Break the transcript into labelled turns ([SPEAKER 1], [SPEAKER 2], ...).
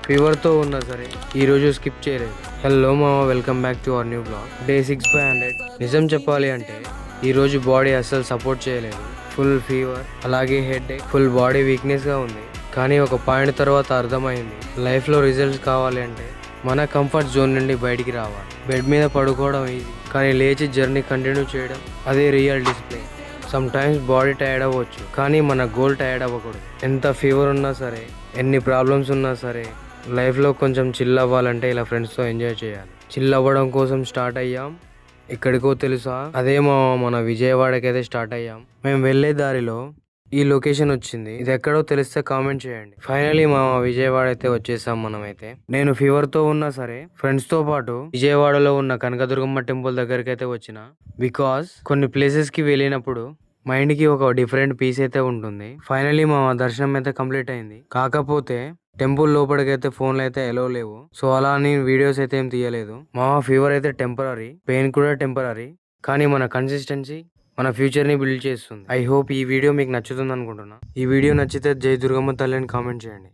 [SPEAKER 1] ఫీవర్తో ఉన్నా సరే ఈరోజు స్కిప్ చేయలేదు. హలో మామ, welcome back to our new blog. Day 6/100. నిజం చెప్పాలి అంటే ఈరోజు బాడీ అస్సలు సపోర్ట్ చేయలేదు. ఫుల్ ఫీవర్, అలాగే హెడేక్, ఫుల్ బాడీ వీక్నెస్గా ఉంది. కానీ ఒక పాయింట్ తర్వాత అర్థమైంది, లైఫ్లో రిజల్ట్స్ కావాలి అంటే మన కంఫర్ట్ జోన్ నుండి బయటికి రావాలి. బెడ్ మీద పడుకోవడం ఈజీ, కానీ లేచి జర్నీ కంటిన్యూ చేయడం అదే real display. Some times body tired అవ్వచ్చు, కానీ మన గోల్ టైర్డ్ అవ్వకూడదు. ఎంత ఫీవర్ ఉన్నా సరే, ఎన్ని ప్రాబ్లమ్స్ ఉన్నా సరే, లైఫ్లో కొంచెం చిల్ అవ్వాలంటే ఇలా ఫ్రెండ్స్తో ఎంజాయ్ చేయాలి. చిల్ అవ్వడం కోసం స్టార్ట్ అయ్యాం. ఎక్కడికో తెలుసా? అదేమో మన విజయవాడకైతే స్టార్ట్ అయ్యాం. మేము వెళ్ళే దారిలో ఈ లొకేషన్ వచ్చింది. ఇది ఎక్కడో తెలిస్తే కామెంట్ చేయండి. ఫైనలీ మా విజయవాడ అయితే వచ్చేసాం మనమైతే. నేను ఫీవర్ తో ఉన్నా సరే ఫ్రెండ్స్ తో పాటు విజయవాడలో ఉన్న కనకదుర్గమ్మ టెంపుల్ దగ్గరికి అయితే వచ్చిన. బికాస్ కొన్ని ప్లేసెస్ కి వెళ్ళినప్పుడు మైండ్ కి ఒక డిఫరెంట్ పీస్ అయితే ఉంటుంది. ఫైనలీ మా దర్శనం అయితే కంప్లీట్ అయింది. కాకపోతే టెంపుల్ లోపలికైతే ఫోన్లు అయితే ఎలో లేవు. సో అలా నేను వీడియోస్ అయితే ఏం తీయలేదు. మా ఫీవర్ అయితే టెంపరీ, పెయిన్ కూడా టెంపరీ, కానీ మన కన్సిస్టెన్సీ మన ఫ్యూచర్ ని బిల్డ్ చేస్తుంది. ఐ హోప్ ఈ వీడియో మీకు నచ్చుతుంది అనుకుంటున్నా. ఈ వీడియో నచ్చితే జై దుర్గమ్మ తల్లి అని కామెంట్ చేయండి.